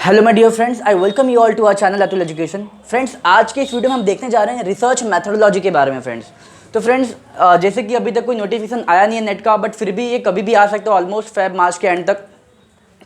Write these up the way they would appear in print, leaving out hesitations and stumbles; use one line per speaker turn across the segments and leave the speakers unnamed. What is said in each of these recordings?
Hello my dear friends, I welcome you all to our channel Atul education. Friends, आज के इस video में हम देखने जा रहे हैं रिसर्च मैथोडोलॉजी के बारे में। फ्रेंड्स, तो फ्रेंड्स जैसे कि अभी तक कोई नोटिफिकेशन आया नहीं है नेट का, बट फिर भी ये कभी भी आ सकता है, ऑलमोस्ट फेब मार्च के एंड तक,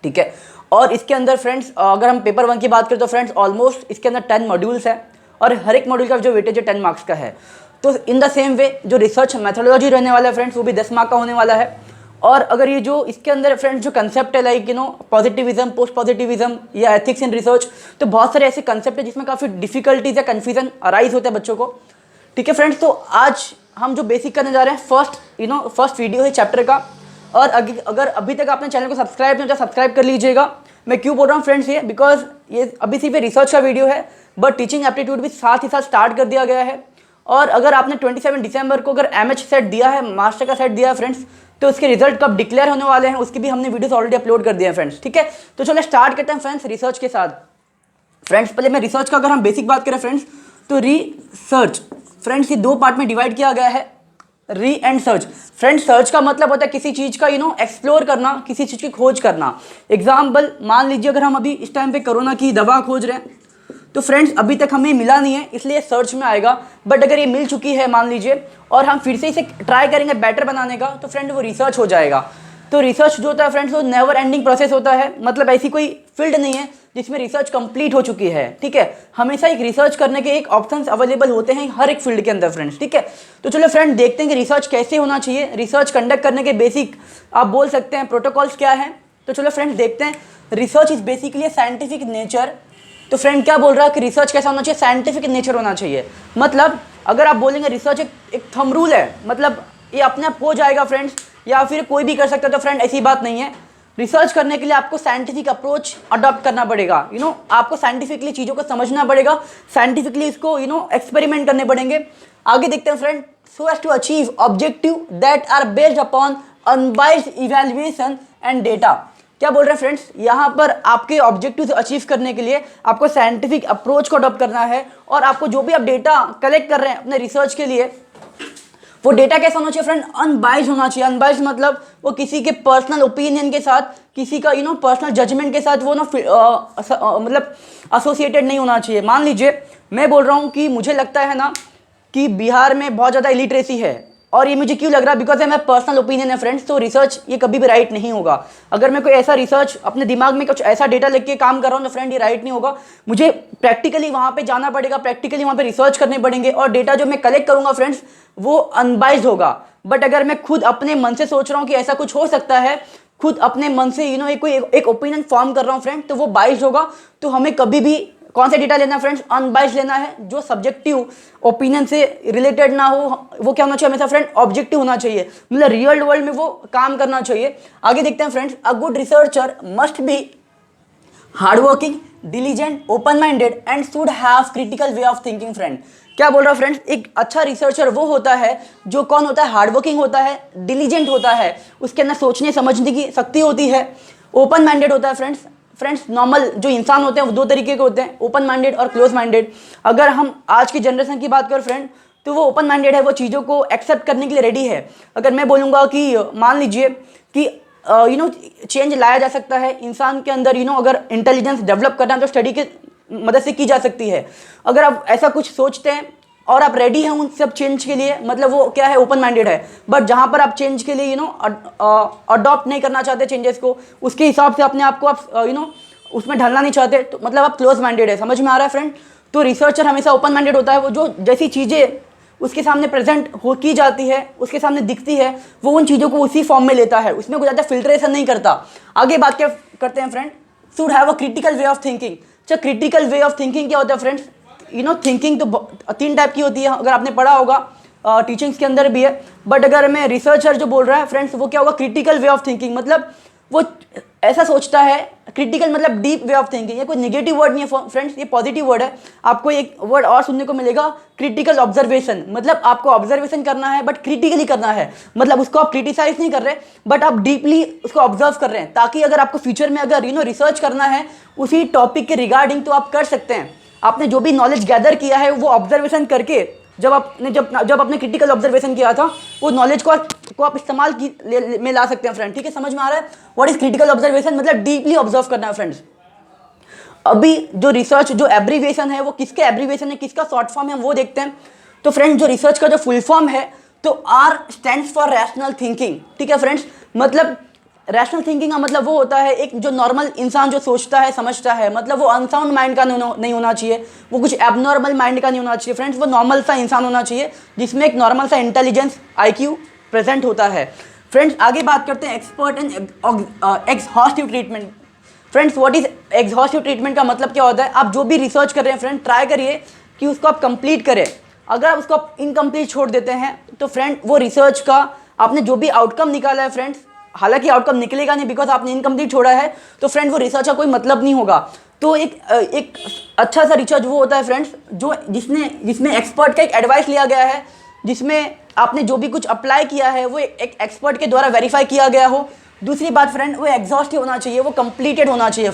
ठीक है। और इसके अंदर फ्रेंड्स अगर हम पेपर 1 की बात करें तो फ्रेंड्स ऑलमोस्ट इसके अंदर 10 मॉड्यूल्स है और हर एक मॉड्यूल का जो वेटेज है 10 मार्क्स का है। तो इन द सेम वे जो रिसर्च मैथोडोलॉजी रहने वाला है फ्रेंड्स वो भी 10 मार्क का होने वाला है। और अगर ये जो इसके अंदर फ्रेंड्स जो कंसेप्ट है लाइक पॉजिटिविज्म, पोस्ट पॉजिटिविज्म या एथिक्स इन रिसर्च, तो बहुत सारे ऐसे कंसेप्ट है जिसमें काफ़ी डिफिकल्टीज या कन्फ्यूजन अराइज होते हैं बच्चों को, ठीक है फ्रेंड्स। तो आज हम जो बेसिक करने जा रहे हैं फर्स्ट वीडियो है चैप्टर का। और अगर अभी तक आपने चैनल को सब्सक्राइब नहीं किया, सब्सक्राइब कर लीजिएगा। मैं क्यों बोल रहा हूँ फ्रेंड्स ये, बिकॉज ये अभी सिर्फ रिसर्च का वीडियो है, बट टीचिंग एप्टीट्यूड भी साथ ही साथ स्टार्ट कर दिया गया है। और अगर आपने 27 दिसंबर को अगर MH सेट दिया है, मास्टर का सेट दिया है फ्रेंड्स, तो उसके रिजल्ट कब डिक्लेयर होने वाले हैं उसकी भी हमने वीडियोस ऑलरेडी अपलोड कर दिए हैं फ्रेंड्स, ठीक है। तो चलो स्टार्ट करते हैं फ्रेंड्स रिसर्च के साथ। फ्रेंड्स पहले मैं रिसर्च का अगर हम बेसिक बात करें फ्रेंड्स, तो रिसर्च फ्रेंड्स ये 2 पार्ट में डिवाइड किया गया है, री एंड सर्च। फ्रेंड्स सर्च का मतलब होता है किसी चीज़ का एक्सप्लोर करना, किसी चीज़ की खोज करना। एग्जाम्पल मान लीजिए अगर हम अभी इस टाइम पे कोरोना की दवा खोज रहे हैं, तो फ्रेंड्स अभी तक हमें मिला नहीं है इसलिए सर्च में आएगा। बट अगर ये मिल चुकी है मान लीजिए और हम फिर से इसे ट्राई करेंगे बेटर बनाने का, तो फ्रेंड वो रिसर्च हो जाएगा। तो रिसर्च जो होता है फ्रेंड्स वो नेवर एंडिंग प्रोसेस होता है, मतलब ऐसी कोई फील्ड नहीं है जिसमें रिसर्च कंप्लीट हो चुकी है, ठीक है। हमेशा एक रिसर्च करने के एक ऑप्शंस अवेलेबल होते हैं हर एक फील्ड के अंदर फ्रेंड्स, ठीक है। तो चलो फ्रेंड देखते हैं कि रिसर्च कैसे होना चाहिए, रिसर्च कंडक्ट करने के बेसिक आप बोल सकते हैं प्रोटोकॉल्स क्या हैं। तो चलो फ्रेंड्स देखते हैं। Research is basically scientific nature. तो फ्रेंड क्या बोल रहा है कि रिसर्च कैसा होना चाहिए, साइंटिफिक नेचर होना चाहिए। मतलब अगर आप बोलेंगे रिसर्च एक थंब रूल है, मतलब ये अपने आप हो जाएगा फ्रेंड्स, या फिर कोई भी कर सकता है, तो फ्रेंड ऐसी बात नहीं है। रिसर्च करने के लिए आपको साइंटिफिक अप्रोच अडॉप्ट करना पड़ेगा, आपको साइंटिफिकली चीज़ों को समझना पड़ेगा, साइंटिफिकली इसको एक्सपेरिमेंट करने पड़ेंगे। आगे देखते हैं friend, so as to achieve objective that are based upon unbiased evaluation and data. क्या बोल रहे हैं फ्रेंड्स, यहाँ पर आपके ऑब्जेक्टिव अचीव करने के लिए आपको साइंटिफिक अप्रोच को अडॉप्ट करना है। और आपको जो भी आप डेटा कलेक्ट कर रहे हैं अपने रिसर्च के लिए, वो डेटा कैसा होना चाहिए फ्रेंड, अनबाइस्ड होना चाहिए। अनबाइस्ड मतलब वो किसी के पर्सनल ओपिनियन के साथ, किसी का पर्सनल जजमेंट के साथ वो मतलब एसोसिएटेड नहीं होना चाहिए। मान लीजिए मैं बोल रहा हूँ कि मुझे लगता है ना कि बिहार में बहुत ज़्यादा इलिटरेसी है, और ये मुझे क्यों लग रहा है, बिकॉज है मेरा पर्सनल ओपिनियन है फ्रेंड्स। तो रिसर्च ये कभी भी राइट नहीं होगा। अगर मैं कोई ऐसा रिसर्च अपने दिमाग में कुछ ऐसा डेटा लेके काम कर रहा हूँ तो फ्रेंड ये राइट नहीं होगा। मुझे प्रैक्टिकली वहाँ पे जाना पड़ेगा, प्रैक्टिकली वहाँ पे रिसर्च करने पड़ेंगे, और डेटा जो मैं कलेक्ट करूँगा फ्रेंड्स वो अनबाइस्ड होगा। बट अगर मैं खुद अपने मन से सोच रहा हूँ कि ऐसा कुछ हो सकता है, खुद अपने मन से एक ओपिनियन फॉर्म कर रहा हूँ फ्रेंड, तो वो बाइस्ड होगा। तो हमें कभी भी कौन सा डेटा लेना है फ्रेंड्स, अनबाइस्ड लेना है, जो सब्जेक्टिव ओपिनियन से रिलेटेड ना हो। वो क्या होना चाहिए हमेशा फ्रेंड, ऑब्जेक्टिव होना चाहिए, मतलब रियल वर्ल्ड में वो काम करना चाहिए। आगे देखते हैं friends, a good researcher must be hard working, diligent, open minded and should have critical way of thinking. Friend क्या बोल रहा है फ्रेंड्स, एक अच्छा रिसर्चर वो होता है जो कौन होता है, हार्ड वर्किंग होता है, डिलीजेंट होता है, उसके अंदर सोचने समझने की शक्ति होती है, ओपन माइंडेड होता है फ्रेंड्स नॉर्मल जो इंसान होते हैं वो 2 तरीके के होते हैं, ओपन माइंडेड और क्लोज माइंडेड। अगर हम आज की जनरेशन की बात करें फ्रेंड, तो वो ओपन माइंडेड है, वो चीज़ों को एक्सेप्ट करने के लिए रेडी है। अगर मैं बोलूँगा कि मान लीजिए कि चेंज लाया जा सकता है इंसान के अंदर, अगर इंटेलिजेंस डेवलप करना है तो स्टडी के मदद से की जा सकती है। अगर आप ऐसा कुछ सोचते हैं और आप रेडी हैं उन सब चेंज के लिए, मतलब वो क्या है, ओपन माइंडेड है। बट जहाँ पर आप चेंज के लिए अडॉप्ट नहीं करना चाहते चेंजेस को, उसके हिसाब से अपने आप को आप उसमें ढलना नहीं चाहते, तो मतलब आप क्लोज माइंडेड है। समझ में आ रहा है फ्रेंड। तो रिसर्चर हमेशा ओपन माइंडेड होता है, वो जो जैसी चीज़ें उसके सामने प्रेजेंट हो की जाती है, उसके सामने दिखती है, वो उन चीज़ों को उसी फॉर्म में लेता है, उसमें कोई ज़्यादा फिल्ट्रेशन नहीं करता। आगे बात क्या करते हैं friend, should have a critical way of thinking. अच्छा, क्रिटिकल वे ऑफ थिंकिंग क्या होता है फ्रेंड्स, थिंकिंग तो 3 टाइप की होती है, अगर आपने पढ़ा होगा, टीचिंग्स के अंदर भी है। बट अगर मैं रिसर्चर जो बोल रहा है फ्रेंड्स, वो क्या होगा, क्रिटिकल वे ऑफ थिंकिंग, मतलब वो ऐसा सोचता है, क्रिटिकल मतलब डीप वे ऑफ थिंकिंग। ये कोई नेगेटिव वर्ड नहीं है फ्रेंड्स, ये पॉजिटिव वर्ड है। आपको एक वर्ड और सुनने को मिलेगा, क्रिटिकल ऑब्जर्वेशन, मतलब आपको ऑब्जर्वेशन करना है बट क्रिटिकली करना है, मतलब उसको आप क्रिटिसाइज नहीं कर रहे बट आप डीपली उसको ऑब्जर्व कर रहे हैं, ताकि अगर आपको फ्यूचर में अगर रिसर्च करना है उसी टॉपिक के रिगार्डिंग तो आप कर सकते हैं। आपने जो भी नॉलेज गैदर किया है वो ऑब्जर्वेशन करके जब आपने क्रिटिकल ऑब्जर्वेशन किया था वो नॉलेज को आप इस्तेमाल में ला सकते हैं फ्रेंड, ठीक है। समझ में आ रहा है व्हाट इज क्रिटिकल ऑब्जर्वेशन, मतलब डीपली ऑब्जर्व करना है फ्रेंड्स। अभी जो रिसर्च जो एब्रीविएशन है वो किसके एब्रीविएशन है, किसका शॉर्ट फॉर्म है, वो देखते हैं। तो फ्रेंड्स जो रिसर्च का जो फुल फॉर्म है तो R stands for rational thinking. ठीक है फ्रेंड्स, मतलब रैशनल थिंकिंग का मतलब वो होता है एक जो नॉर्मल इंसान जो सोचता है समझता है, मतलब वो अनसाउंड माइंड का नहीं होना चाहिए, वो कुछ एबनॉर्मल माइंड का नहीं होना चाहिए फ्रेंड्स, वो नॉर्मल सा इंसान होना चाहिए जिसमें एक नॉर्मल सा इंटेलिजेंस IQ प्रेजेंट होता है। फ्रेंड्स आगे बात करते हैं expert and exhaustive treatment. Friends what is exhaustive treatment का मतलब क्या होता है, आप जो भी रिसर्च कर रहे हैं फ्रेंड ट्राई करिए कि उसको आप कंप्लीट करें। अगर आप उसको आप इनकम्प्लीट छोड़ देते हैं तो फ्रेंड वो रिसर्च का आपने जो भी आउटकम निकाला है फ्रेंड्स, हालांकि आउटकम निकलेगा नहीं बिकॉज आपने इनकम्प्लीट छोड़ा है, तो फ्रेंड वो रिसर्च का कोई मतलब नहीं होगा। तो एक अच्छा सा रिसर्च वो होता है फ्रेंड्स जो जिसमें एक्सपर्ट का एक एडवाइस लिया गया है, जिसमें आपने जो भी कुछ अप्लाई किया है वो एक एक्सपर्ट के द्वारा वेरीफाई किया गया हो। दूसरी बात फ्रेंड वो एग्जॉस्टिव होना चाहिए, वो कंप्लीटेड होना चाहिए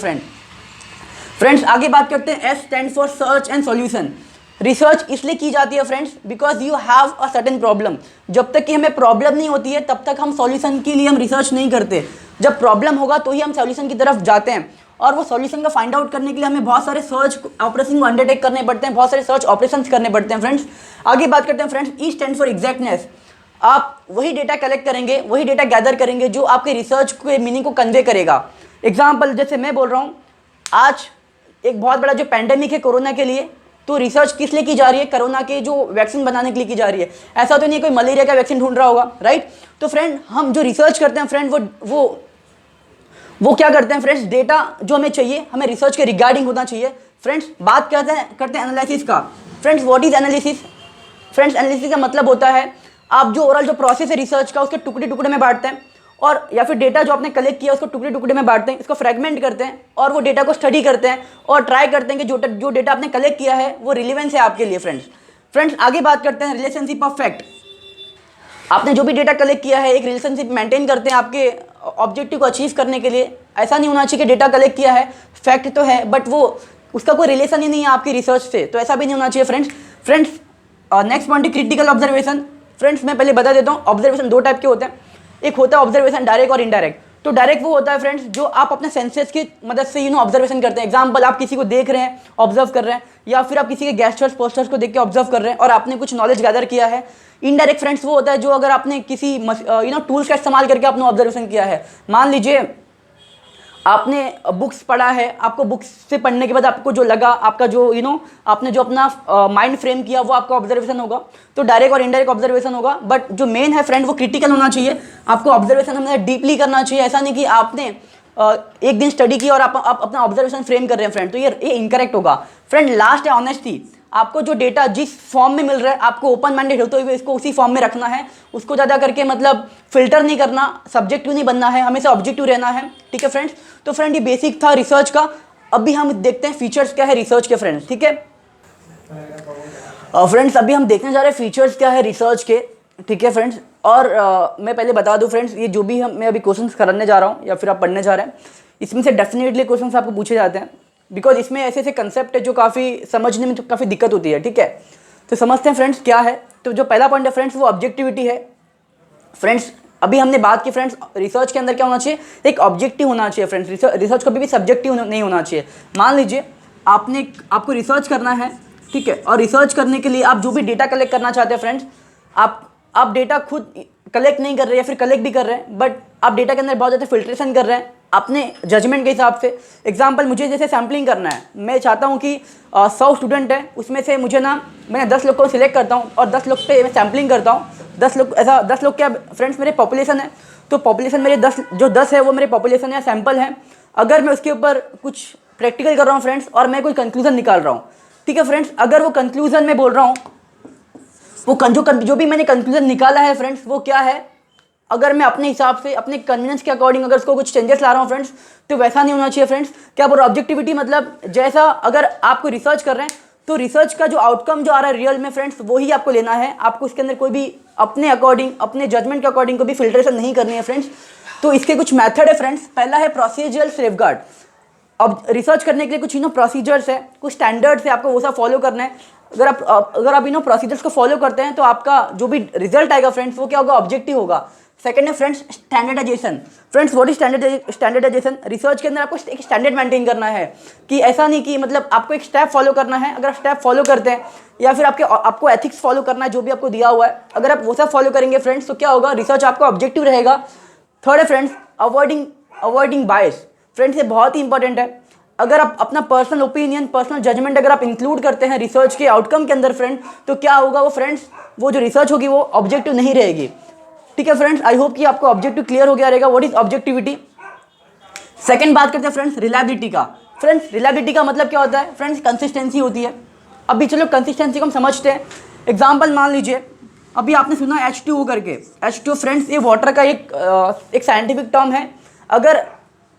फ्रेंड्स आगे बात करते हैं S stand for search and solution. Research इसलिए की जाती है friends because you have a certain problem. जब तक कि हमें प्रॉब्लम नहीं होती है तब तक हम सॉल्यूशन के लिए हम रिसर्च नहीं करते, जब प्रॉब्लम होगा तो ही हम सॉल्यूशन की तरफ जाते हैं। और वो सॉल्यूशन का फाइंड आउट करने के लिए हमें बहुत सारे सर्च ऑपरेशन को अंडरटेक करने पड़ते हैं, बहुत सारे सर्च ऑपरेशंस करने पड़ते हैं फ्रेंड्स। आगे बात करते हैं friends E stand for exactness. आप वही डेटा कलेक्ट करेंगे, वही डेटा गैदर करेंगे जो आपके रिसर्च के मीनिंग को कन्वे करेगा। एग्जाम्पल जैसे मैं बोल रहा हूँ, आज एक बहुत बड़ा जो पैंडेमिक है कोरोना के लिए, तो रिसर्च किस लिए की जा रही है, कोरोना के जो वैक्सीन बनाने के लिए की जा रही है। ऐसा तो नहीं है कोई मलेरिया का वैक्सीन ढूंढ रहा होगा, राइट। तो फ्रेंड हम जो रिसर्च करते हैं फ्रेंड वो क्या करते हैं फ्रेंड्स, डेटा जो हमें चाहिए हमें रिसर्च के रिगार्डिंग होना चाहिए। फ्रेंड्स बात करते हैं एनालिसिस का। Friends what is analysis. Friends analysis का मतलब होता है आप जो ओवरऑल जो प्रोसेस है रिसर्च का उसके टुकड़े टुकड़े में बांटते हैं, और या फिर डेटा जो आपने कलेक्ट किया उसको टुकड़े टुकड़े में बांटते हैं, इसको फ्रेगमेंट करते हैं और वो डेटा को स्टडी करते हैं और ट्राई करते हैं कि जो डेटा आपने कलेक्ट किया है वो रिलेवेंस है आपके लिए फ्रेंड्स आगे बात करते हैं रिलेशनशिप ऑफ फैक्ट। आपने जो भी डेटा कलेक्ट किया है एक रिलेशनशिप मेंटेन करते हैं आपके ऑब्जेक्टिव को अचीव करने के लिए। ऐसा नहीं होना चाहिए कि डेटा कलेक्ट किया है फैक्ट तो है बट वो उसका कोई रिलेशन ही नहीं है आपकी रिसर्च से, तो ऐसा भी नहीं होना चाहिए फ्रेंड्स नेक्स्ट पॉइंट है क्रिटिकल ऑब्जर्वेशन। फ्रेंड्स मैं पहले बता देता हूँ, ऑब्जर्वेशन दो टाइप के होते हैं, एक होता है ऑब्जर्वेशन डायरेक्ट और इनडायरेक्ट। तो डायरेक्ट वो होता है फ्रेंड्स जो आप अपने सेंसेस की मदद से ऑब्जर्वेशन करते हैं। एग्जांपल आप किसी को देख रहे हैं, ऑब्जर्व कर रहे हैं, या फिर आप किसी के गेस्चर्स पोस्टर्स को देख के ऑब्जर्व कर रहे हैं और आपने कुछ नॉलेज गैदर किया है। इनडायरेक्ट फ्रेंड्स वो होता है जो अगर आपने किसी टूल्स का इस्तेमाल करके आपने ऑब्जर्वेशन किया है। मान लीजिए आपने बुक्स पढ़ा है, आपको बुक्स से पढ़ने के बाद आपको जो लगा, आपका जो आपने जो अपना माइंड फ्रेम किया वो आपका ऑब्जर्वेशन होगा। तो डायरेक्ट और इनडायरेक्ट ऑब्जर्वेशन होगा, बट जो मेन है फ्रेंड वो क्रिटिकल होना चाहिए। आपको ऑब्जर्वेशन हमें डीपली करना चाहिए, ऐसा नहीं कि आपने एक दिन स्टडी की और आप अपना ऑब्जर्वेशन फ्रेम कर रहे हैं फ्रेंड, तो ये इनकरेक्ट होगा। फ्रेंड लास्ट है ऑनेस्टी। आपको जो डेटा जिस फॉर्म में मिल रहा है आपको ओपन माइंडेड होते हुए इसको उसी फॉर्म में रखना है, उसको ज़्यादा करके मतलब फिल्टर नहीं करना, सब्जेक्टिव नहीं बनना है, हमेशा ऑब्जेक्टिव रहना है। ठीक है फ्रेंड्स, तो फ्रेंड ये बेसिक था रिसर्च का। अभी हम देखते हैं फीचर्स क्या है रिसर्च के फ्रेंड्स। ठीक है फ्रेंड्स, अभी हम देखने जा रहे हैं फीचर्स क्या है रिसर्च के। ठीक है फ्रेंड्स, और मैं पहले बता दूं फ्रेंड्स, ये जो भी मैं अभी क्वेश्चंस करने जा रहा हूँ या फिर आप पढ़ने जा रहे हैं, इसमें से डेफिनेटली क्वेश्चंस आपको पूछे जाते हैं, बिकॉज इसमें ऐसे ऐसे कंसेप्ट है जो काफ़ी समझने में काफ़ी दिक्कत होती है। ठीक है, तो समझते हैं फ्रेंड्स क्या है। तो जो पहला पॉइंट है फ्रेंड्स वो ऑब्जेक्टिविटी है। फ्रेंड्स अभी हमने बात की फ्रेंड्स रिसर्च के अंदर क्या होना चाहिए, एक ऑब्जेक्टिव होना चाहिए फ्रेंड्स। रिसर्च कभी भी सब्जेक्टिव नहीं होना चाहिए। मान लीजिए आपको रिसर्च करना है, ठीक है, और रिसर्च करने के लिए आप जो भी डेटा कलेक्ट करना चाहते हैं फ्रेंड्स, आप डेटा खुद कलेक्ट नहीं कर रहे या फिर कलेक्ट भी कर रहे हैं, बट आप डेटा के अंदर बहुत ज़्यादा फिल्ट्रेशन कर रहे हैं अपने जजमेंट के हिसाब से। एग्जांपल मुझे जैसे सैम्पलिंग करना है, मैं चाहता हूँ कि 100 स्टूडेंट है, उसमें से मैंने 10 लोग को सिलेक्ट करता हूँ और 10 लोग पे मैं सैम्पलिंग करता हूँ। 10 लोग क्या फ्रेंड्स मेरे पॉपुलेशन है, तो पॉपुलेशन मेरे 10 है वो मेरे पॉपुलेशन या सैम्पल है। अगर मैं उसके ऊपर कुछ प्रैक्टिकल कर रहा हूँ फ्रेंड्स और मैं कोई कंक्लूजन निकाल रहा हूँ, ठीक है फ्रेंड्स, अगर वो कंक्लूजन में बोल रहा हूँ, वो जो भी मैंने कंक्लूजन निकाला है फ्रेंड्स वो क्या है, अगर मैं अपने हिसाब से अपने कन्वीनियंस के अकॉर्डिंग अगर उसको कुछ चेंजेस ला रहा हूँ फ्रेंड्स, तो वैसा नहीं होना चाहिए फ्रेंड्स। क्या बोल रहा ऑब्जेक्टिविटी मतलब जैसा अगर आपको रिसर्च कर रहे हैं तो रिसर्च का जो आउटकम जो आ रहा है रियल में फ्रेंड्स वही आपको लेना है। आपको इसके अंदर कोई भी अपने अकॉर्डिंग अपने जजमेंट के अकॉर्डिंग कोई भी फिल्ट्रेशन नहीं करनी है फ्रेंड्स। तो इसके कुछ मेथड है फ्रेंड्स। पहला है प्रोसीजरल सेफगार्ड। अब रिसर्च करने के लिए कुछ प्रोसीजर्स है, कुछ स्टैंडर्ड्स है, आपको वो सब फॉलो करना है। अगर आप प्रोसीजर्स को फॉलो करते हैं तो आपका जो भी रिजल्ट आएगा फ्रेंड्स वो क्या होगा, ऑब्जेक्टिव होगा। सेकंड है friends standardization. Friends what is standardization? Research के अंदर आपको एक स्टैंडर्ड मेंटेन करना है कि ऐसा नहीं कि मतलब आपको एक स्टेप फॉलो करना है, अगर आप स्टेप फॉलो करते हैं या फिर आपको एथिक्स फॉलो करना है जो भी आपको दिया हुआ है, अगर आप वो सब फॉलो करेंगे फ्रेंड्स तो क्या होगा, रिसर्च आपका ऑब्जेक्टिव रहेगा। थर्ड है फ्रेंड्स अवॉइडिंग बायस। फ्रेंड्स ये बहुत ही इंपॉर्टेंट है। अगर आप अपना पर्सनल ओपिनियन, पर्सनल जजमेंट अगर आप इंक्लूड करते हैं रिसर्च के आउटकम के अंदर फ्रेंड, तो क्या होगा वो फ्रेंड्स, वो जो रिसर्च होगी वो ऑब्जेक्टिव नहीं रहेगी। ठीक है फ्रेंड्स, आई होप कि आपको ऑब्जेक्टिव क्लियर हो गया रहेगा व्हाट इज ऑब्जेक्टिविटी। सेकंड बात करते हैं फ्रेंड्स रिलायबिलिटी का। फ्रेंड्स रिलायबिलिटी का मतलब क्या होता है फ्रेंड्स, कंसिस्टेंसी होती है। अभी चलो कंसिस्टेंसी को हम समझते हैं। एग्जाम्पल मान लीजिए, अभी आपने सुना H2O करके। H2O फ्रेंड्स ये वाटर का एक साइंटिफिक टर्म है। अगर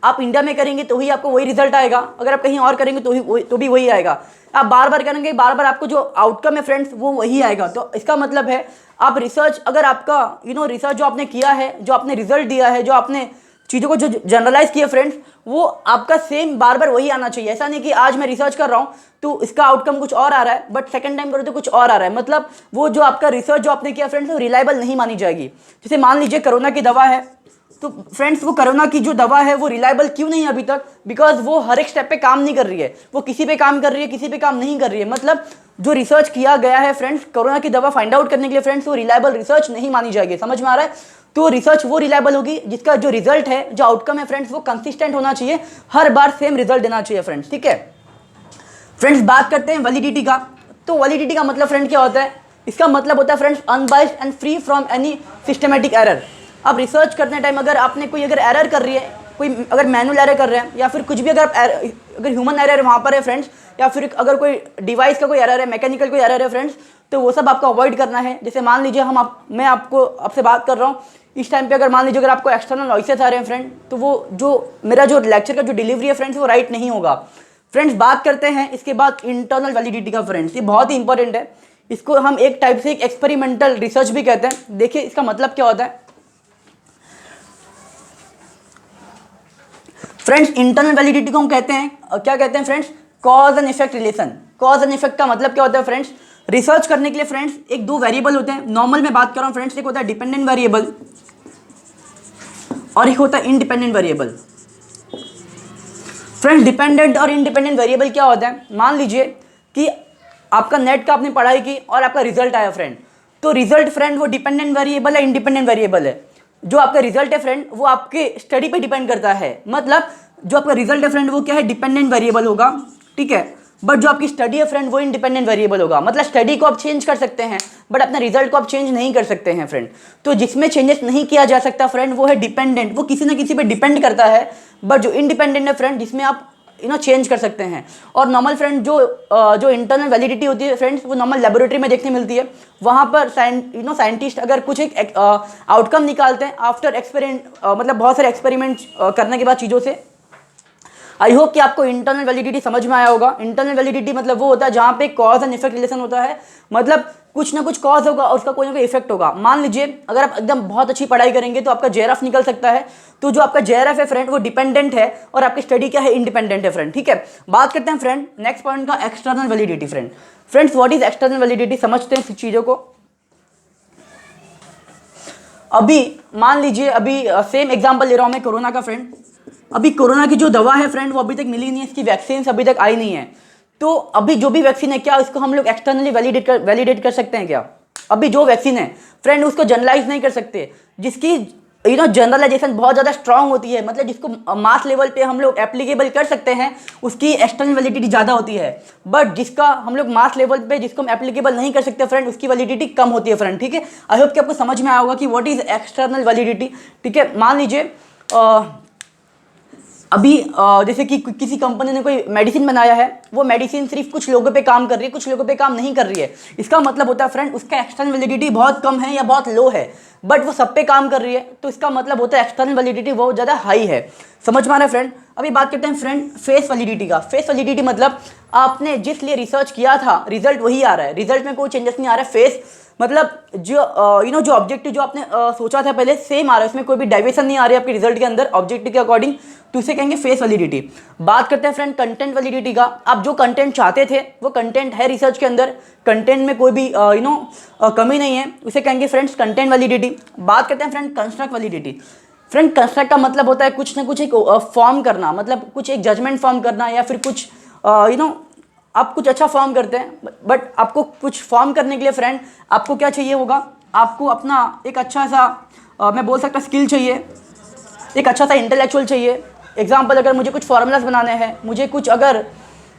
आप इंडिया में करेंगे तो ही आपको वही रिजल्ट आएगा, अगर आप कहीं और करेंगे तो भी वही आएगा। आप बार बार करेंगे, बार बार आपको जो आउटकम है फ्रेंड्स वो वही आएगा। तो इसका मतलब है आप रिसर्च, अगर आपका रिसर्च जो आपने किया है, जो आपने रिजल्ट दिया है, जो आपने चीज़ों को जो जनरलाइज किया फ्रेंड्स, वो आपका सेम बार बार वही आना चाहिए। ऐसा नहीं कि आज मैं रिसर्च कर रहा हूँ तो इसका आउटकम कुछ और आ रहा है, बट सेकंड टाइम करो तो कुछ और आ रहा है। मतलब वो जो आपका रिसर्च जो आपने किया फ्रेंड्स वो रिलायबल नहीं मानी जाएगी। जैसे मान लीजिए कोरोना की दवा है, तो फ्रेंड्स वो कोरोना की जो दवा है वो रिलायबल क्यों नहीं है अभी तक? बिकॉज वो हर एक स्टेप पे काम नहीं कर रही है, वो किसी पे काम कर रही है, किसी पे काम नहीं कर रही है। मतलब जो रिसर्च किया गया है फ्रेंड्स कोरोना की दवा फाइंड आउट करने के लिए फ्रेंड्स, वो रिलायबल रिसर्च नहीं मानी जाएगी। समझ में आ रहा है? तो रिसर्च वो रिलायबल होगी जिसका जो रिजल्ट है, जो आउटकम है फ्रेंड्स, वो कंसिस्टेंट होना चाहिए, हर बार सेम रिजल्ट देना चाहिए फ्रेंड्स। ठीक है फ्रेंड्स, बात करते हैं वैलिडिटी का। तो वैलिडिटी का मतलब फ्रेंड क्या होता है? इसका मतलब होता है friends unbiased and free from any systematic error. आप रिसर्च करने टाइम अगर आपने कोई अगर एरर कर रही है, कोई अगर मैनुअल एरर कर रहे हैं या फिर कुछ भी अगर ह्यूमन एरर वहाँ पर है फ्रेंड्स, या फिर अगर कोई डिवाइस का कोई एरर है, मैकेनिकल कोई एरर है फ्रेंड्स, तो वो सब आपको अवॉइड करना है। जैसे मान लीजिए मैं आपसे बात कर रहा हूँ, इस टाइम पे अगर मान लीजिए अगर आपको एक्सटर्नल नॉइसेस आ रहे हैं फ्रेंड, तो वो जो मेरा जो लेक्चर का जो डिलीवरी है फ्रेंड्स वो राइट नहीं होगा। फ्रेंड्स बात करते हैं इसके बाद इंटरनल वैलिडिटी का। फ्रेंड्स ये बहुत ही इंपॉर्टेंट है, इसको हम एक टाइप से एक एक्सपेरिमेंटल रिसर्च भी कहते हैं। देखिए इसका मतलब क्या होता है फ्रेंड्स, इंटरनल वैलिडिटी को हम कहते हैं क्या कहते हैं friends? Cause and effect relation. Cause and effect का मतलब क्या होता है फ्रेंड्स? रिसर्च करने के लिए फ्रेंड्स एक दो वेरिएबल होते हैं। नॉर्मल में बात कर रहा हूं फ्रेंड्स, एक होता है डिपेंडेंट वेरिएबल और एक होता है इंडिपेंडेंट वेरिएबल। फ्रेंड्स डिपेंडेंट और इंडिपेंडेंट वेरिएबल क्या होता है? मान लीजिए कि आपका नेट का आपने पढ़ाई की और आपका रिजल्ट आया फ्रेंड, तो रिजल्ट फ्रेंड वो डिपेंडेंट वेरिएबल है, इंडिपेंडेंट वेरिएबल है? जो आपका रिजल्ट है फ्रेंड वो आपके स्टडी पे डिपेंड करता है। मतलब जो आपका रिजल्ट है फ्रेंड वो क्या है? डिपेंडेंट वेरिएबल होगा। ठीक है, बट जो आपकी स्टडी है फ्रेंड वो इंडिपेंडेंट वेरिएबल होगा। मतलब स्टडी को आप चेंज कर सकते हैं बट अपना रिजल्ट को आप चेंज नहीं कर सकते हैं फ्रेंड। तो जिसमें चेंजेस नहीं किया जा सकता फ्रेंड वो है डिपेंडेंट, वो किसी ना किसी पे डिपेंड करता है। बट जो इंडिपेंडेंट है फ्रेंड, जिसमें आप चेंज कर सकते हैं। और नॉर्मल फ्रेंड जो इंटरनल वैलिडिटी होती है फ्रेंड्स, वो नॉर्मल लेबोरेटरी में देखने मिलती है। वहाँ पर साइंटिस्ट अगर कुछ एक आउटकम निकालते हैं आफ्टर एक्सपेरिमेंट, मतलब बहुत सारे एक्सपेरिमेंट करने के बाद चीज़ों से। आई होप कि आपको इंटरनल वैलिडिटी समझ में आया होगा। इंटरनल वैलिडिटी मतलब वो होता है जहाँ पे कॉज एंड इफेक्ट रिलेशन होता है। मतलब कुछ ना कुछ कॉज होगा और उसका कोई ना कोई इफेक्ट होगा। मान लीजिए अगर आप एकदम बहुत अच्छी पढ़ाई करेंगे तो आपका जेआरएफ निकल सकता है। तो जो आपका जेआरएफ है फ्रेंड वो डिपेंडेंट है और आपकी स्टडी क्या है? इंडिपेंडेंट है फ्रेंड। ठीक है, बात करते हैं फ्रेंड नेक्स्ट पॉइंट का, external validity. Friends what is external validity? समझते हैं इस चीज़ों को। अभी मान लीजिए, अभी सेम एग्जाम्पल ले रहा हूँ मैं कोरोना का फ्रेंड। अभी कोरोना की जो दवा है फ्रेंड वो अभी तक मिली नहीं है, इसकी वैक्सीन अभी तक आई नहीं है। तो अभी जो भी वैक्सीन है क्या इसको हम लोग एक्सटर्नली वैलिडेट कर सकते हैं क्या? अभी जो वैक्सीन है फ्रेंड उसको जनरलाइज नहीं कर सकते, जिसकी जनरलाइजेशन बहुत ज़्यादा स्ट्रांग होती है। मतलब जिसको मास लेवल पे हम लोग एप्लीकेबल कर सकते हैं उसकी एक्सटर्नल वैलिडिटी ज़्यादा होती है। बट जिसका हम लोग मास लेवल पे जिसको हम एप्लीकेबल नहीं कर सकते फ्रेंड उसकी वैलिडिटी कम होती है फ्रेंड। ठीक है, आई होप कि आपको समझ में आया होगा कि व्हाट इज एक्सटर्नल वैलिडिटी। ठीक है, मान लीजिए अभी जैसे कि किसी कंपनी ने कोई मेडिसिन बनाया है, वो मेडिसिन सिर्फ कुछ लोगों पे काम कर रही है, कुछ लोगों पे काम नहीं कर रही है। इसका मतलब होता है फ्रेंड उसका एक्सटर्नल वैलिडिटी बहुत कम है या बहुत लो है, बट वो सब पे काम कर रही है। तो इसका मतलब होता है एक्सटर्नल वैलिडिटी बहुत ज़्यादा हाई है। समझ में आ रहा है फ्रेंड? अभी बात करते हैं फ्रेंड फेस वैलिडिटी का। फेस वैलिडिटी मतलब आपने जिस लिए रिसर्च किया था रिजल्ट वही आ रहा है, रिजल्ट में कोई चेंजेस नहीं आ रहा है। फेस मतलब जो जो ऑब्जेक्टिव जो आपने सोचा था पहले सेम आ रहा है, उसमें कोई भी डाइवेशन नहीं आ रही है आपके रिजल्ट के अंदर ऑब्जेक्टिव के अकॉर्डिंग, तो इसे कहेंगे फेस वैलिडिटी। बात करते हैं फ्रेंड कंटेंट वैलिडिटी का। आप जो कंटेंट चाहते थे वो कंटेंट है रिसर्च के अंदर, कंटेंट में कोई भी कमी नहीं है, उसे कहेंगे फ्रेंड्स कंटेंट वैलिडिटी। बात करते हैं friend construct validity. Friend construct का मतलब होता है कुछ ना कुछ एक फॉर्म करना, मतलब कुछ एक जजमेंट फॉर्म करना, या फिर कुछ आप कुछ अच्छा फॉर्म करते हैं, बट आपको कुछ फॉर्म करने के लिए फ्रेंड आपको क्या चाहिए होगा, आपको अपना एक अच्छा सा मैं बोल सकता स्किल चाहिए, एक अच्छा सा इंटेलेक्चुअल चाहिए। एग्जाम्पल, अगर मुझे कुछ फॉर्मूलाज बनाने हैं, मुझे कुछ अगर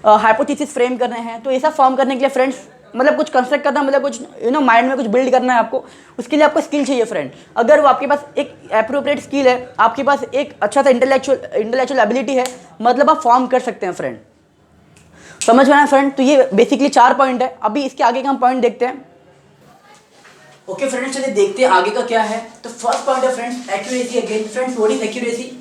हाइपोथेसिस फ्रेम करने हैं, तो ऐसा फॉर्म करने के लिए फ्रेंड्स मतलब कुछ कंस्ट्रक्ट करना, मतलब कुछ माइंड में कुछ बिल्ड करना है आपको, उसके लिए आपको स्किल चाहिए फ्रेंड। अगर वो आपके पास एक एप्रोप्रिएट स्किल है, आपके पास एक अच्छा सा इंटेलेक्चुअल एबिलिटी है, मतलब आप फॉर्म कर सकते हैं फ्रेंड। समझ में आया फ्रेंड? तो ये बेसिकली 4 पॉइंट है। अभी इसके आगे का हम पॉइंट देखते हैं। ओके फ्रेंड्स, चलिए देखते हैं आगे का क्या है। तो फर्स्ट पॉइंट है friends accuracy. Again friends, what is accuracy?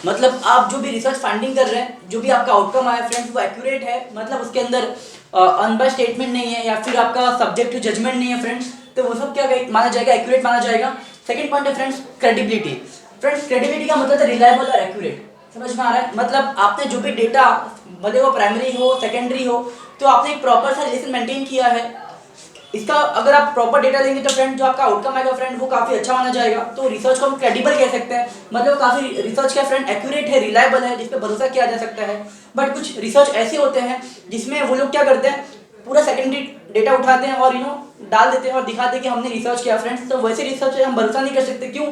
मतलब आप जो भी रिसर्च फाइंडिंग कर रहे हैं, जो भी आपका आउटकम आया फ्रेंड्स, वो एक्यूरेट है, मतलब उसके अंदर अनबायस्ड स्टेटमेंट नहीं है, या फिर आपका सब्जेक्टिव जजमेंट नहीं है फ्रेंड्स, तो वो सब क्या माना जाएगा, एक्यूरेट माना जाएगा। सेकंड पॉइंट है फ्रेंड्स क्रेडिबिलिटी। फ्रेंड्स क्रेडिबिलिटी का मतलब है रिलायबल और एक्यूरेट। समझ में आ रहा है? मतलब आपने जो भी डेटा, भले वो प्राइमरी हो सेकेंडरी हो, तो आपने एक प्रॉपर सा रिलेशन मेंटेन किया है। इसका अगर आप प्रॉपर डेटा देंगे तो फ्रेंड जो आपका आउटकम आएगा फ्रेंड वो काफ़ी अच्छा माना जाएगा। तो रिसर्च को हम क्रेडिबल कह सकते हैं, मतलब काफ़ी रिसर्च क्या फ्रेंड एक्यूरेट है, रिलायबल है, जिस पे भरोसा किया जा सकता है। बट कुछ रिसर्च ऐसे होते हैं जिसमें वो लोग क्या करते हैं, पूरा सेकेंडरी डेटा उठाते हैं और डाल देते हैं और दिखाते हैं कि हमने रिसर्च किया फ्रेंड्स। तो वैसे रिसर्च पे हम भरोसा नहीं कर सकते। क्यों?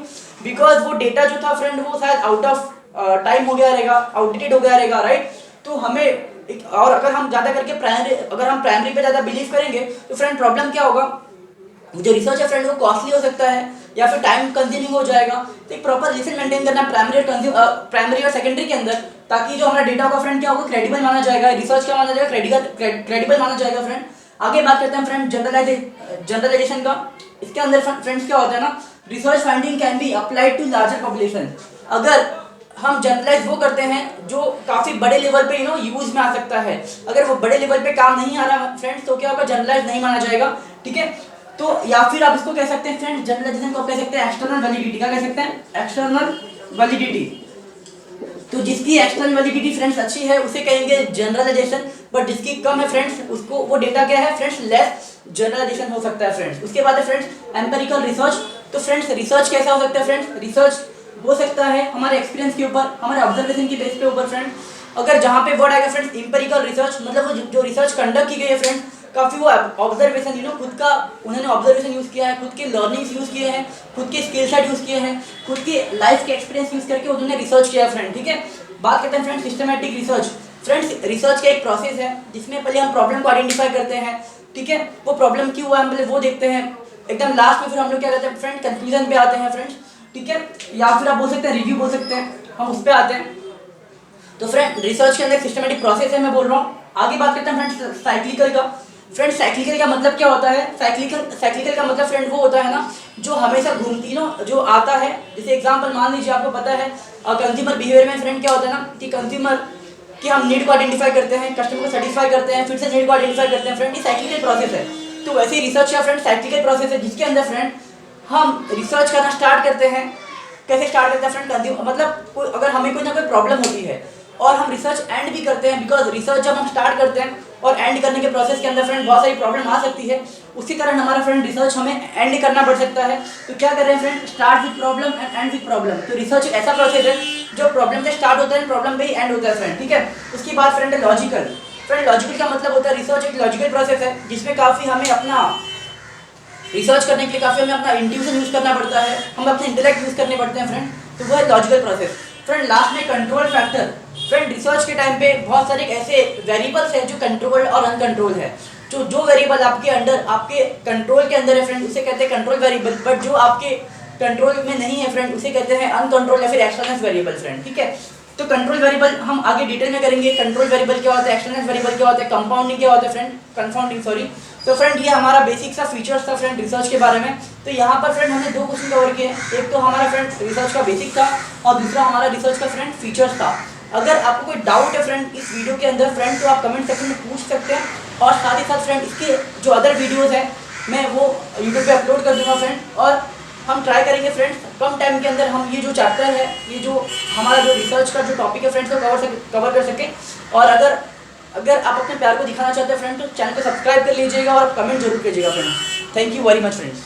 बिकॉज वो डेटा जो था फ्रेंड वो शायद आउट ऑफ टाइम हो गया रहेगा, आउटडेटेड हो गया रहेगा, राइट। तो हमें और अगर हम ज़्यादा करके प्राइमरी पे ज़्यादा बिलीव करेंगे तो फ्रेंड प्रॉब्लम क्या होगा, जो रिसर्च है फ्रेंड वो कॉस्टली हो सकता है या फिर टाइम कंज्यूमिंग हो जाएगा। तो एक प्रॉपर रिलेशन मेंटेन करना प्राइमरी और सेकेंडरी के अंदर, ताकि जो हमारा डेटा होगा फ्रेंड क्या होगा, क्रेडिबल माना जाएगा। रिसर्च क्या माना जाएगा, क्रेडिबल माना जाएगा फ्रेंड। आगे बात करते हैं फ्रेंड जनरलाइजेशन का। इसके अंदर फ्रेंड्स क्या होता है ना, research finding can be applied to larger population. अगर हम जनरलाइज वो करते हैं जो काफ़ी बड़े लेवल पे यूज में आ सकता है, अगर वो बड़े लेवल पे काम नहीं आ रहा फ्रेंड्स तो क्या होगा, जनरलाइज नहीं माना जाएगा। ठीक है, तो या फिर आप इसको कह सकते हैं फ्रेंड, जनरलाइजेशन को कह सकते हैं एक्सटर्नल वैलिडिटी। क्या कह सकते हैं? External validity. तो जिसकी एक्सटर्नल वैलिडिटी फ्रेंड्स अच्छी है उसे कहेंगे जनरलाइजेशन, बट जिसकी कम है फ्रेंड्स उसको वो डेटा क्या है फ्रेंड्स, लेस जनरलाइजेशन हो सकता है फ्रेंड्स। उसके बाद है फ्रेंड्स एम्पिरिकल रिसर्च। तो फ्रेंड्स रिसर्च कैसा हो सकता है फ्रेंड्स, रिसर्च हो सकता है हमारे एक्सपीरियंस के ऊपर, हमारे ऑब्जर्वेशन की बेस पे ऊपर फ्रेंड। अगर जहाँ पे वर्ड आएगा फ्रेंड्स एम्पिरिकल रिसर्च, मतलब वो जो रिसर्च कंडक्ट की गई है फ्रेंड, काफ़ी वो ऑब्जर्वेशन खुद का उन्होंने ऑब्जर्वेशन यूज़ किया है, खुद के लर्निंग्स यूज़ किए हैं, खुद के स्किल सेट यूज़ किए हैं, खुद के लाइफ के एक्सपीरियंस यूज़ करके उन्होंने रिसर्च किया है फ्रेंड। ठीक है, बात करते हैं friend systematic research. Friends research का एक प्रोसेस है जिसमें पहले हम प्रॉब्लम को आइडेंटिफाई करते हैं। ठीक है, वो प्रॉब्लम क्यों हुआ हम पहले वो देखते हैं, एकदम लास्ट में फिर हम लोग क्या करते हैं फ्रेंड, कंक्लूजन पे आते हैं फ्रेंड्स। ठीक है, या फिर आप बोल सकते हैं रिव्यू बोल सकते हैं, हम उस पर आते हैं। तो फ्रेंड रिसर्च के अंदर सिस्टमैटिक प्रोसेस है, मैं बोल रहा हूँ। आगे बात करते हैं फ्रेंड साइक्लिकल का। फ्रेंड साइक्लिकल का मतलब क्या होता है? साइक्लिकल का मतलब फ्रेंड वो होता है ना जो हमेशा घूमती जो आता है। जैसे एग्जांपल मान लीजिए, आपको पता है कंज्यूमर बिहेवियर में फ्रेंड क्या होता है ना कि कंज्यूमर की हम नीड को आइडेंटिफाई करते हैं, कस्टमर को सेटिस्फाई करते हैं, फिर से नीड को आइडेंटिफाई करते हैं फ्रेंड, ये साइक्लिकल प्रोसेस है। तो वैसे ही रिसर्च का फ्रेंड साइक्लिकल प्रोसेस है, जिसके अंदर फ्रेंड हम रिसर्च करना स्टार्ट करते हैं। कैसे स्टार्ट करते हैं फ्रेंड, कंज्यूमर मतलब अगर हमें कोई ना कोई प्रॉब्लम होती है और हम रिसर्च एंड भी करते हैं, बिकॉज रिसर्च जब हम स्टार्ट करते हैं और एंड करने के प्रोसेस के अंदर फ्रेंड बहुत सारी प्रॉब्लम आ सकती है, उसी कारण हमारा फ्रेंड रिसर्च हमें एंड करना पड़ सकता है। तो क्या कर रहे हैं friend, start with problem and and with problem. तो रिसर्च एक ऐसा प्रोसेस है जो प्रॉब्लम से स्टार्ट होता है, प्रॉब्लम पे ही एंड होता है फ्रेंड। ठीक है, उसके बाद फ्रेंड लॉजिकल। फ्रेंड लॉजिकल का मतलब होता है रिसर्च एक लॉजिकल प्रोसेस है जिसमें काफ़ी हमें अपना रिसर्च करने के लिए काफ़ी हमें अपना इंट्यूशन यूज़ करना पड़ता है, हम अपने इंटेलेक्ट यूज़ करने पड़ते हैं फ्रेंड। तो वो है लॉजिकल प्रोसेस। फ्रेंड लास्ट में कंट्रोल फैक्टर। फ्रेंड रिसर्च के टाइम पे बहुत सारे ऐसे वेरिएबल्स हैं जो कंट्रोल्ड और अनकंट्रोल है। जो वेरिएबल आपके अंडर आपके कंट्रोल के अंदर है फ्रेंड उसे कहते हैं कंट्रोल वेरिएबल, बट जो आपके कंट्रोल में नहीं है फ्रेंड उसे कहते हैं अनकंट्रोल या फिर एक्सटर्नल वेरिएबल फ्रेंड। ठीक है, तो कंट्रोल वेरिएबल हम आगे डिटेल में करेंगे, कंट्रोल वेरिएबल क्या होता है, एक्सटर्नल वेरिएबल क्या होता है, कंपाउंडिंग क्या होता है फ्रेंड, कंपाउंडिंग सॉरी। तो फ्रेंड ये हमारा बेसिक सा फीचर्स था फ्रेंड रिसर्च के बारे में। तो यहाँ पर फ्रेंड हमने 2 क्वेश्चन कवर किए, एक तो हमारा फ्रेंड रिसर्च का बेसिक था और दूसरा हमारा रिसर्च का फ्रेंड फीचर्स था। अगर आपको कोई डाउट है फ्रेंड इस वीडियो के अंदर फ्रेंड तो आप कमेंट सेक्शन में पूछ सकते हैं, और साथ ही साथ फ्रेंड इसके जो अदर वीडियोज़ हैं मैं वो यूट्यूब पे अपलोड कर दूँगा फ्रेंड। और हम ट्राई करेंगे फ्रेंड्स कम टाइम के अंदर हम ये जो चैप्टर है, ये जो हमारा जो रिसर्च का जो टॉपिक है फ्रेंड्स को कवर कर सके। और अगर आप अपने प्यार को दिखाना चाहते हैं फ्रेंड तो चैनल को सब्सक्राइब कर लीजिएगा और कमेंट जरूर कीजिएगा friends. Thank you very much friends.